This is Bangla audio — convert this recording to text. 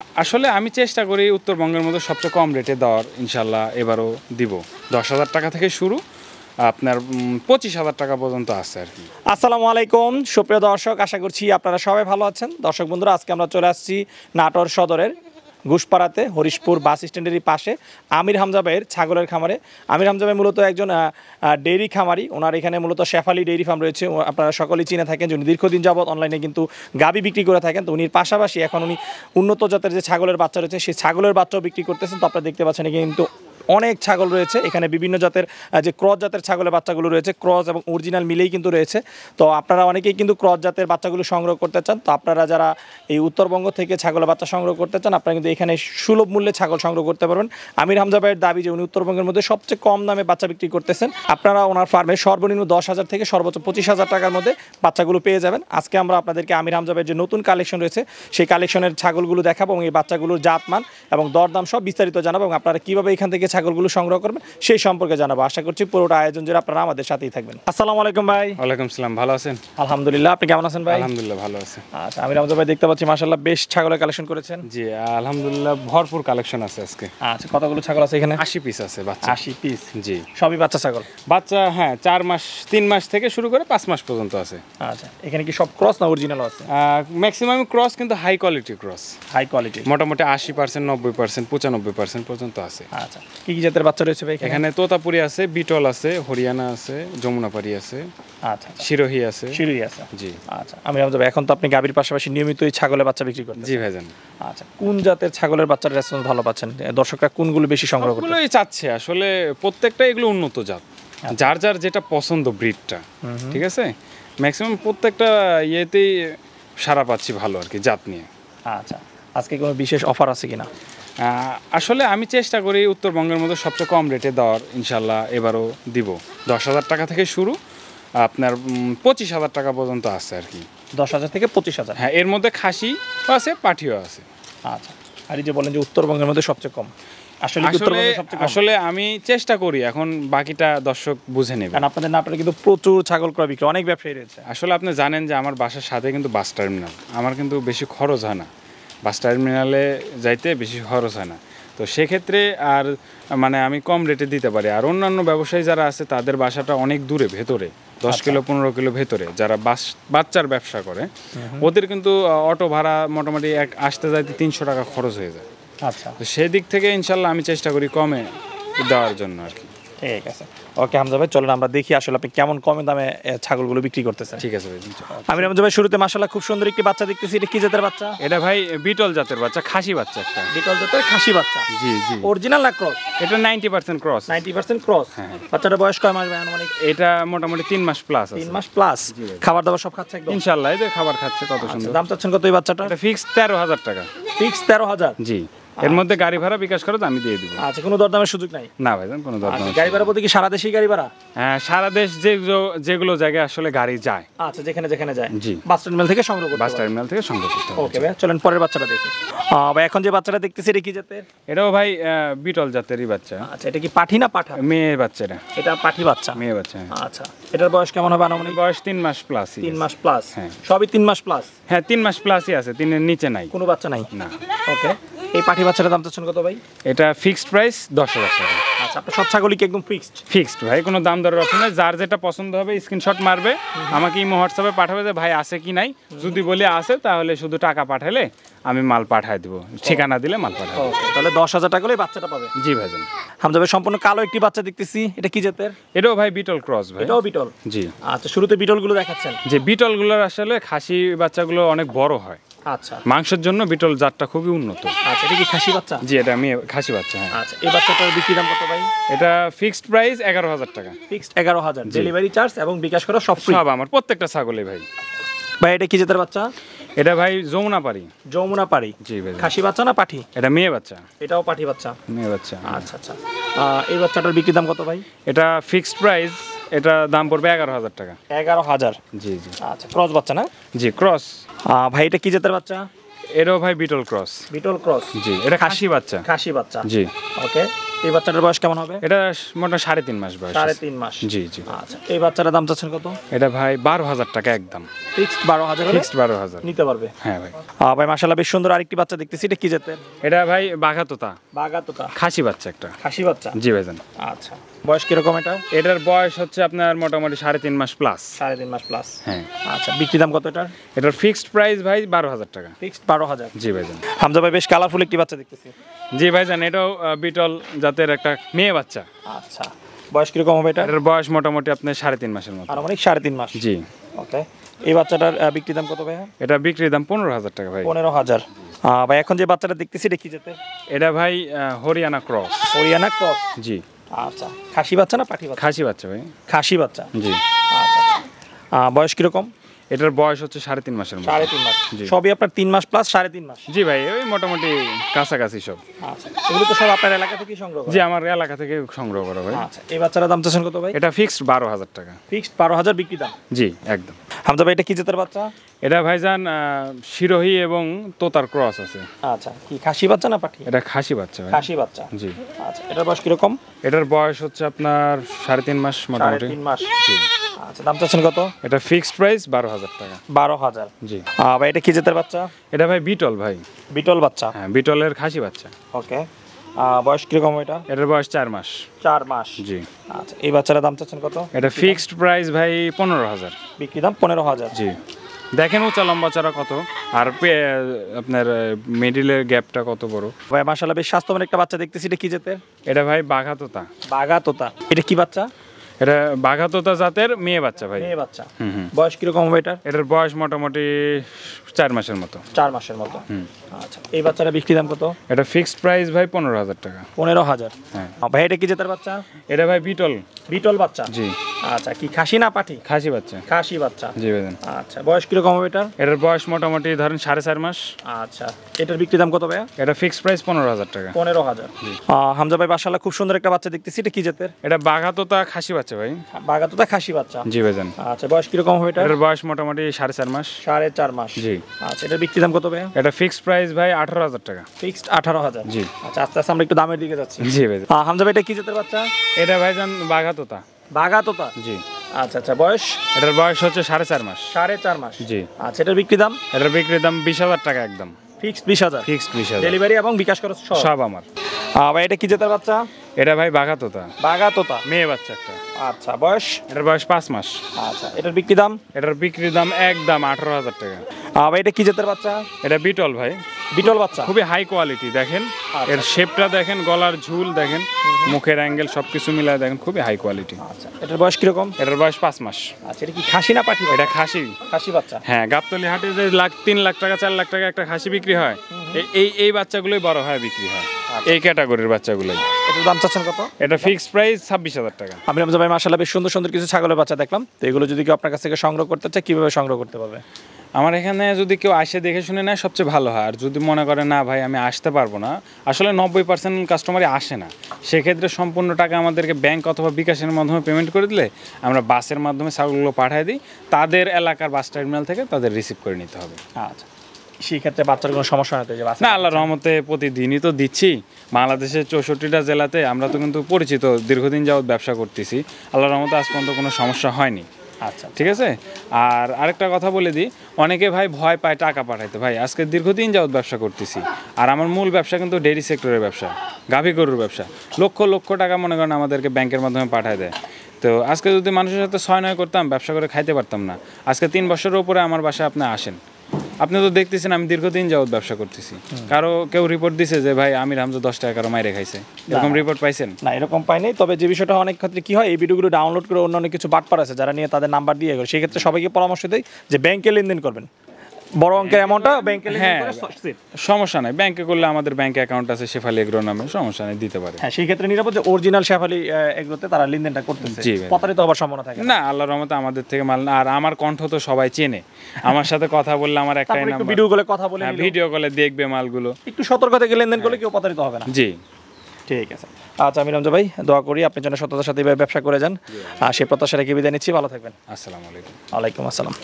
আসলে আমি চেষ্টা করি উত্তরবঙ্গের মধ্যে সবচেয়ে কম রেটে দেওয়ার, ইনশাল্লাহ এবারও দিব। 10,000 টাকা থেকে শুরু, আপনার 25,000 টাকা পর্যন্ত আছে আর কি। আসসালামু আলাইকুম সুপ্রিয় দর্শক, আশা করছি আপনারা সবাই ভালো আছেন। দর্শক বন্ধুরা, আজকে আমরা চলে আসছি নাটোর সদরের ঘুষপাড়াতে হরিশপুর বাস স্ট্যান্ডেরই পাশে আমির হামজা ভাইয়ের ছাগলের খামারে। আমির হামজা ভাই মূলত একজন ডেইরি খামারি। ওনার এখানে মূলত শেফালি ডেইরি ফার্ম রয়েছে, আপনারা সকলেই চিনে থাকেন যে উনি দীর্ঘদিন যাবৎ অনলাইনে কিন্তু গাবি বিক্রি করে থাকেন। তো উনির পাশাপাশি এখন উনি উন্নত জাতের যে ছাগলের বাচ্চা রয়েছে সেই ছাগলের বাচ্চাও বিক্রি করতেছেন। তো আপনারা দেখতে পাচ্ছেন এখানে কিন্তু অনেক ছাগল রয়েছে। এখানে বিভিন্ন জাতের যে ক্রস জাতের ছাগলের বাচ্চাগুলো রয়েছে, ক্রস এবং অরিজিনাল মিলেই কিন্তু রয়েছে। তো আপনারা অনেকেই কিন্তু ক্রস জাতের বাচ্চাগুলো সংগ্রহ করতে চান। তো আপনারা যারা এই উত্তরবঙ্গ থেকে ছাগলের বাচ্চা সংগ্রহ করতে চান, আপনারা কিন্তু এখানে সুলভ মূল্যে ছাগল সংগ্রহ করতে পারবেন। আমির হামজা ভাইয়ের দাবি যে উনি উত্তরবঙ্গের মধ্যে সবচেয়ে কম দামে বাচ্চা বিক্রি করতেছেন। আপনারা ওনার ফার্মে সর্বনিম্ন 10,000 থেকে সর্বোচ্চ 25,000 টাকার মধ্যে বাচ্চাগুলো পেয়ে যাবেন। আজকে আমরা আপনাদেরকে আমির হামজা ভাইয়ের যে নতুন কালেকশন রয়েছে সেই কালেকশনের ছাগলগুলো দেখাবো এবং এই বাচ্চাগুলোর জাতমান এবং দরদাম সব বিস্তারিত জানাবো এবং আপনারা কীভাবে এখান থেকে ছাগলগুলো সংগ্রহ করবেন সেই সম্পর্কে জানাবো। আশা করছি পুরোটা আয়োজন জুড়ে আপনারা আমাদের সাথেই থাকবেন। আসসালামু আলাইকুম ভাই। ওয়ালাইকুম সালাম, ভালো আছেন? আলহামদুলিল্লাহ, আপনি কেমন আছেন ভাই? আলহামদুলিল্লাহ ভালো আছে। আচ্ছা, আমির হামজা ভাই দেখতে পাচ্ছি মাশাআল্লাহ বেশ ছাগলের কালেকশন করেছেন। জি আলহামদুলিল্লাহ, ভরপুর কালেকশন আছে আজকে। আচ্ছা, কতগুলো ছাগল আছে এখানে? 80 পিস আছে বাচ্চা। 80 পিস? জি, সবই বাচ্চা ছাগল? বাচ্চা হ্যাঁ, 4 মাস 3 মাস থেকে শুরু করে 5 মাস পর্যন্ত আছে। আচ্ছা, এখানে কি সব ক্রস না অরিজিনাল আছে? ম্যাক্সিমাম ক্রস, কিন্তু high quality cross. High quality মোটামুটি 80%, 90%, 95% পর্যন্ত আছে। আচ্ছা, কি কি জাতের বাচ্চা রয়েছে ভাই এখানে? তোতাপুরি আছে, বিটল আছে, হরিয়ানা আছে, যমুনাপাড়ি আছে, আচ্ছা, শিরোহী আছে। শিরোহী আছে? জি। আচ্ছা, আমির হামজা ভাই এখন তো আপনি গাভীর পাশাপাশি নিয়মিতই ছাগলের বাচ্চা বিক্রি করেন? জি ভাইজান। আচ্ছা, কোন জাতের ছাগলের বাচ্চার রেসপন্স ভালো পাচ্ছেন? দর্শকরা কোনগুলো বেশি সংগ্রহ করতে? সবগুলোই চাচ্ছে আসলে, প্রত্যেকটা এগুলো উন্নত জাত, যার যার যেটা পছন্দ ব্রিডটা, ঠিক আছে। ম্যাক্সিমাম প্রত্যেকটা ইয়েতেই সারা পাচ্ছি ভালো আর কি জাত নিয়ে। আচ্ছা, আজকে কোনো বিশেষ অফার আছে কিনা? আসলে আমি চেষ্টা করি উত্তরবঙ্গের মধ্যে সবচেয়ে কম রেটে দেওয়ার, ইনশাল্লাহ এবারও দিব। 10,000 টাকা থেকে শুরু, আপনার 25,000 টাকা পর্যন্ত আছে আর কি। 10,000 থেকে 25,000? হ্যাঁ, এর মধ্যে খাসি আছে, পাঠিও আছে। আচ্ছা, আর এই যে বলেন যে উত্তরবঙ্গের মধ্যে সবচেয়ে কম, আসলে আমি চেষ্টা করি, এখন বাকিটা দর্শক বুঝে নেবে। কারণ আপনাদের নাটোরে কিন্তু প্রচুর ছাগল ক্রয় বিক্রি, অনেক ব্যবসায়ী রয়েছে। আসলে আপনি জানেন যে আমার বাসার সাথে কিন্তু বাস টার্মিনাল, আমার কিন্তু বেশি খরচ হয় না, বাস টার্মিনালে যাইতে বেশি খরচ হয় না। তো সেক্ষেত্রে আর মানে আমি কম রেটে দিতে পারি। আর অন্যান্য ব্যবসায়ী যারা আছে তাদের বাসাটা অনেক দূরে, ভেতরে 10 কিলো 15 কিলো ভেতরে, যারা বাচ্চার ব্যবসা করে ওদের কিন্তু অটো ভাড়া মোটামুটি আসতে যাইতে 300 টাকা খরচ হয়ে যায়। আচ্ছা, তো সেই দিক থেকে ইনশাল্লাহ আমি চেষ্টা করি কমে দেওয়ার জন্য আর কি। ঠিক আছে, ওকে হামজা ভাই, চলেন আমরা দেখি আসলে আপনি কেমন কমে দামে ছাগলগুলো বিক্রি করতেছেন। ঠিক আছে ভাই। আমির হামজা ভাই, শুরুতে মাশাআল্লাহ খুব সুন্দর একটি বাচ্চা দেখতেছি। এটা কি জাতের বাচ্চা? এটা ভাই বিটল জাতের বাচ্চা, খাসি বাচ্চা একটা। বিটল জাতের খাসি বাচ্চা? জি জি। অরিজিনাল না ক্রস? এটা 90% ক্রস। 90% ক্রস? হ্যাঁ। বাচ্চাটার বয়স কয় মাস ভাই আনুমানিক? এটা মোটামুটি 3 মাস প্লাস আছে। 3 মাস প্লাস? খাবার দাবার সব খাচ্ছে একদম? ইনশাআল্লাহ, এই যে খাবার খাচ্ছে কত সুন্দর। দাম চাচ্ছেন কত এই বাচ্চাটা? এটা ফিক্স 13,000 টাকা। ফিক্স 13,000? জি, এর মধ্যে গাড়ি ভাড়া বিকাশ করে আমি দিয়ে দিব। আচ্ছা, কোনো দরদামের সুযোগ নাই? না ভাইজান, কোনো দরদাম নেই। গাড়ি ভাড়া বলতে কি সারা দেশেই গাড়ি ভাড়া? হ্যাঁ, সারা দেশ যেগুলো জায়গায় আসলে গাড়ি যায়। আচ্ছা, যেখানে যেখানে যায়। জি, বাস টার্মিনাল থেকে সংগ্রহ করতে বাস টার্মিনাল থেকে সংগ্রহ করতে হবে। ওকে ভাই, চলেন পরের বাচ্চাটা দেখি। ভাই এখন যে বাচ্চাটা দেখতেছি এটা কি জাতের? এটাও ভাই বিটল জাতেরই বাচ্চা। আচ্ছা, এটা কি পাঠি না পাঠা? মেয়ে বাচ্চাটা। এটা পাঠি বাচ্চা? মেয়ে বাচ্চা। আচ্ছা, এটার বয়স কেমন হবে আনুমানিক? বয়স 3 মাস প্লাস। 3 মাস প্লাস? হ্যাঁ, সবই 3 মাস প্লাস? হ্যাঁ 3 মাস প্লাসই আছে, 3-এর নিচে নাই, কোনো বাচ্চা নাই না। ওকে, এই পাঠি বাচ্চাটার দাম চাচ্ছেন কত ভাই? এটা ফিক্সড প্রাইস 10,000 টাকা। আচ্ছা, আপনার সব ছাগলই কি একদম ফিক্সড? ফিক্সড ভাই, কোনো দাম দরের অপশন নাই। যার যেটা পছন্দ হবে স্ক্রিনশট মারবে, আমাকে ইমো হোয়াটসঅ্যাপে পাঠাবে যে ভাই আছে কি নাই। যদি বলি আছে তাহলে শুধু টাকা পাঠালে আমি মাল পাঠায় দিব, ঠিকানা দিলে মাল পাঠাবো। ওকে, তাহলে 10,000 টাকা হলে বাচ্চাটা পাবে? জি ভাইজান। হামজা ভাই, সম্পূর্ণ কালো একটি বাচ্চা দেখতেছি, এটা কি জাতের? এটাও ভাই বিটল ক্রস ভাই। এটাও বিটল? জি। আচ্ছা, শুরুতে বিটল গুলো দেখাচ্ছেন? যে বিটল গুলোর আসলে খাসি বাচ্চাগুলো অনেক বড় হয়। আচ্ছা, মাংসের জন্য বিটল জাতটা খুবই উন্নত। আচ্ছা, এটা কি খাসি বাচ্চা? জি, এটা আমি খাসি বাচ্চা। হ্যাঁ। আচ্ছা, এই বাচ্চাটার বিক্রি দাম কত ভাই? এটা ফিক্সড প্রাইস 11,000 টাকা। ফিক্সড 11,000, ডেলিভারি চার্জ এবং বিকাশ করা সব ফ্রি? সব আমার, প্রত্যেকটা ছাগলে ভাই। ভাই এটা কি জাতের বাচ্চা? এটা ভাই যমুনাপাড়ি। যমুনাপাড়ি? জি ভাই। খাসি বাচ্চা না পাঠি? এটা মেয়ে বাচ্চা। এটাও পাঠি বাচ্চা? মেয়ে বাচ্চা। আচ্ছা আচ্ছা, এই বাচ্চাটার বিক্রি দাম কত ভাই? এটা ফিক্সড প্রাইস, এটা দাম পড়বে 11,000 টাকা। 11,000? জি জি। আচ্ছা, ক্রস বাচ্চা না? জি, ক্রস। ভাই এটা কি জাতের বাচ্চা? এটাও ভাই বিটল ক্রস। বিটল ক্রস? জি, এটা খাসি বাচ্চা। খাসি বাচ্চা? জি। ওকে, এই বাচ্চাটার বয়স কেমন হবে? এটা মোটামুটি 3.5 মাস বয়স আছে। 3.5 মাস। জি জি। আচ্ছা, এই বাচ্চাটার দাম চাচ্ছেন কত? এটা ভাই 12,000 টাকা একদম। ফিক্সড 12,000 হলে ফিক্সড 12,000 নিতে পারবে। হ্যাঁ ভাই। ভাই মাশাআল্লাহ বেশ সুন্দর আরেকটি বাচ্চা দেখতেছি, এটা কি জাতের? এটা ভাই বাঘাতোতা বাগাতোতা খাসি বাচ্চা একটা। খাসি বাচ্চা। জি ভাইজান। আচ্ছা, বয়স কিরকম এটা? এটার বয়স হচ্ছে আপনার মোটামুটি 3.5 মাস প্লাস। 3.5 মাস প্লাস। হ্যাঁ। আচ্ছা, বিক্রি দাম কত এটার? এটার ফিক্সড প্রাইস ভাই 12,000 টাকা। ফিক্সড 12,000। জি ভাইজান। হামজা ভাই বেশ কালারফুল একটি বাচ্চা দেখতেছি। জি ভাইজান, এটাও বিটল জাতের একটা মেয়ে বাচ্চা। আচ্ছা, বয়স কিরকম হবে এটা? এটার বয়স মোটামুটি আপনার 3.5 মাসের মতো। আর মানে 3.5 মাস। জি। ওকে, এই বাচ্চাটার বিক্রি দাম কত ভাই? এটা বিক্রির দাম 15,000 টাকা ভাই। 15,000। ভাই এখন যে বাচ্চাটা দেখতেছি এটা কি জাতের? এটা ভাই হরিয়ানা ক্রস। হরিয়ানা ক্রস। জি। আচ্ছা, খাসি বাচ্চা না পাঠি বাচ্চা? খাসি বাচ্চা ভাই। খাসি বাচ্চা। জি। আচ্ছা, বয়স কিরকম? এটার বয়স হচ্ছে 3.5 মাসের মতো। 3.5 মাস। জি। সবই আপনার 3 মাস প্লাস 3.5 মাস। জি ভাই, ওই মোটামুটি কাছাকাছি সব। আচ্ছা, এগুলো তো সব আপনার এলাকা থেকেই সংগ্রহ করা? জি, আমার এলাকা থেকে সংগ্রহ করা ভাই। আচ্ছা, এই বাচ্চাটার দাম চাচ্ছেন কত ভাই? এটা ফিক্সড 12,000 টাকা। ফিক্সড 12,000 বিক্রি দাম। জি একদম। হামজা ভাই এটা কি জাতের বাচ্চা? এটা ভাইজান শিরোহী এবং তোতার ক্রস আছে। আচ্ছা, কি খাসি বাচ্চা না পাঠি? এটা খাসি বাচ্চা ভাই। খাসি বাচ্চা। জি। আচ্ছা, এটার বয়স কিরকম? এটার বয়স হচ্ছে আপনার 3.5 মাস মোটামুটি। 3.5 মাস। জি। আচ্ছা, দাম চাচ্ছেন কত? এটা ফিক্সড প্রাইস 12,000 টাকা। 12,000। জি। ভাই এটা কি জাতের বাচ্চা? এটা ভাই বিটল ভাই। বিটল বাচ্চা। হ্যাঁ, বিটলের খাসি বাচ্চা। ওকে, বয়স কিরকম এটা? এটার বয়স 4 মাস। 4 মাস। জি। আচ্ছা, এই বাচ্চাটার দাম চাচ্ছেন কত? এটা ফিক্সড প্রাইস ভাই 15,000। বিক্রি দাম 15,000। জি। দেখেন উঁচা লম্বা চারা কত, আর আপনার মিডিলের গ্যাপটা কত বড়। ভাই মাশাআল্লাহ বেশ স্বাস্থ্যবান একটা বাচ্চা দেখতেছি, এটা কি জাতের? এটা ভাই বাঘাতোতা। বাগাতোতা। এটা কি বাচ্চা? এটা বাঘাতোতা জাতের মেয়ে বাচ্চা ভাই। মেয়ে বাচ্চা। হুম। বয়স কিরকম হবে এটার? এটার বয়স মোটামুটি 4 মাসের মতো। 4 মাসের মতো। আচ্ছা, এই বাচ্চাটা বিক্রি দাম কত? এটা ফিক্সড প্রাইস ভাই 15,000 টাকা। 15,000। হ্যাঁ। ভাই এটা কি জাতের বাচ্চা? এটা ভাই বিটল। বিটল বাচ্চা। জি। আচ্ছা, কি খাসি না পাঠি? খাসি বাচ্চা। খাসি বাচ্চা। জি ভাইজান। আচ্ছা, বয়স কিরকম হবে এটার? এটার বয়স মোটামুটি ধরেন 4.5 মাস। আচ্ছা, এটার বিক্রি দাম কত ভাইয়া? এটা ফিক্সড প্রাইস 15,000 টাকা। 15,000। হামজা ভাই মাশাআল্লাহ খুব সুন্দর একটা বাচ্চা দেখতেছি, এটা কি জাতের? এটা বাঘাতোতা খাসি বাচ্চা ভাই। বাগাতোতা খাসি বাচ্চা। জি ভাইজান। আচ্ছা, বয়স কিরকম হবে এটা? এটার বয়স মোটামুটি 4.5 মাস। 4.5 মাস। জি। আচ্ছা, এটার বিক্রি দাম কত ভাইয়া? এটা ফিক্সড প্রাইস ভাই 18,000 টাকা। ফিক্সড 18,000। জি। আচ্ছা, আস্তে আস্তে আমরা একটু দামের দিকে যাচ্ছি। জি ভাইজান। হামজা ভাই এটা কি জাতের বাচ্চা? এটা ভাইজান বাঘাতোতা। বাগাতোতা। জি। আচ্ছা, বয়স? এটার বয়স হচ্ছে 4.5 মাস। 4.5 মাস। জি। আচ্ছা, এটার বিক্রি দাম? এটার বিক্রির দাম 20,000 টাকা একদম। ফিক্সড 20,000। ফিক্সড 20,000। ডেলিভারি এবং বিকাশ খরচ সব? সব আমার। ভাই এটা কি জাতের বাচ্চা? এটা ভাই বাঘাতোতা। বাগাতোতা। মেয়ে বাচ্চা একটা। আচ্ছা, বয়স? এটার বয়স 5 মাস। আচ্ছা, এটার বিক্রি দাম? এটার বিক্রির দাম একদম 18,000 টাকা। ভাই এটা কি জাতের বাচ্চা? এটা বিটল ভাই। বিটল বাচ্চা। খুবই হাই কোয়ালিটি, দেখেন এর শেপটা দেখেন, গলার ঝুল দেখেন, মুখের অ্যাঙ্গেল সবকিছু মিলায় দেখেন, খুবই হাই কোয়ালিটি। আচ্ছা, এটার বয়স কিরকম? এটার বয়স 5 মাস। আচ্ছা, এটা কি খাসি না পাঠি? এটা খাসি। খাসি বাচ্চা। হ্যাঁ, গাবতলী হাটে যে 3 লাখ টাকা 4 লাখ টাকা একটা খাসি বিক্রি হয়, এই বাচ্চাগুলোই বড় হয় বিক্রি হয়, এই ক্যাটাগরির বাচ্চাগুলোই। এটার দাম চাচ্ছেন কত? এটা ফিক্সড প্রাইস 26,000 টাকা। আমি হামজা ভাই মাশাআল্লাহ বেশ সুন্দর সুন্দর কিছু ছাগলের বাচ্চা দেখলাম, তো এগুলো যদি কেউ আপনার কাছ থেকে সংগ্রহ করতে চায় কিভাবে সংগ্রহ করতে পারবে? আমার এখানে যদি কেউ আসে দেখে শুনে নেয় সবচেয়ে ভালো হয়, আর যদি মনে করে না ভাই আমি আসতে পারবো না, আসলে 90% কাস্টমারই আসে না, সেক্ষেত্রে সম্পূর্ণ টাকা আমাদেরকে ব্যাংক অথবা বিকাশের মাধ্যমে পেমেন্ট করে দিলে আমরা বাসের মাধ্যমে ছাগলগুলো পাঠিয়ে দিই, তাদের এলাকার বাস টার্মিনাল থেকে তাদের রিসিভ করে নিতে হবে। আচ্ছা, সেই ক্ষেত্রে বাচ্চার কোনো সমস্যা না তো? যে না, আল্লাহর রহমতে প্রতিদিনই তো দিচ্ছি। বাংলাদেশের 64টা জেলাতে আমরা তো কিন্তু পরিচিত, দীর্ঘদিন যাবত ব্যবসা করতেছি, আল্লাহর রহমতে আজ পর্যন্ত কোনো সমস্যা হয়নি। আচ্ছা, ঠিক আছে। আর আরেকটা কথা বলে দিই, অনেকে ভাই ভয় পায় টাকা পাঠাইতে। ভাই আজকে দীর্ঘদিন যাবত ব্যবসা করতেছি, আর আমার মূল ব্যবসা কিন্তু ডেইরি সেক্টরের ব্যবসা, গাভী গরুর ব্যবসা। লক্ষ লক্ষ টাকা মনে করেন আমাদেরকে ব্যাংকের মাধ্যমে পাঠায় দেয়। তো আজকে যদি মানুষের সাথে 6-9 করতাম, ব্যবসা করে খাইতে পারতাম না। আজকে 3 বছরের উপরে আমার বাসায় আপনি আসেন, আপনি তো দেখতেছেন আমি দীর্ঘদিন যাবত ব্যবসা করতেছি। কেউ রিপোর্ট দিছে যে ভাই আমির হামজা 10 টাকা কারো মাইরে খাইছে, এরকম রিপোর্ট পাইছেন? না, এরকম পাইনি। তবে যে বিষয়টা অনেক ক্ষেত্রে কি হয়, এই ভিডিওগুলো ডাউনলোড করে অন্যান্য কিছু বাটপার আছে যারা নিয়ে তাদের নাম্বার দিয়ে করে, সেই ক্ষেত্রে সবাইকে পরামর্শ দেয় যে ব্যাংকে লেনদেন করবেন, বড় অঙ্কের অ্যামাউন্টটা ব্যাংকে লেনদেন করে সমস্যা নাই, ব্যাংকে করলে আমাদের ব্যাংকে অ্যাকাউন্ট আছে শেফালি এগ্রো নামে, সমস্যা নেই, দিতে পারে। হ্যাঁ, সেই ক্ষেত্রে নিরাপদ যে অরিজিনাল শেফালি এগুলোতে তারা লেনদেনটা করতেছে, জি ভাই। প্রতারিত হওয়ার সম্ভাবনা থাকে না, আল্লাহর রহমতে আমাদের থেকে মাল না। আর আমার কণ্ঠ তো সবাই চেনে, আমার সাথে কথা বললে আমার একটাই তারপরে একটু নাম্বার, ভিডিও কলে কথা বলে নিলেও, ভিডিও কলে দেখবে মালগুলো, একটু সতর্ক থেকে লেনদেন করলে কেউ প্রতারিত হবে না। জি। ঠিক আছে। আচ্ছা, আমির হামজা ভাই দোয়া করি আপনি যেন সততার সাথে এইভাবে ব্যবসা করে যান, আর সেই প্রত্যাশা রেখে বিদায় নিচ্ছি। ভালো থাকবেন। আসসালামু আলাইকুম। ওয়ালাইকুম আসসালাম।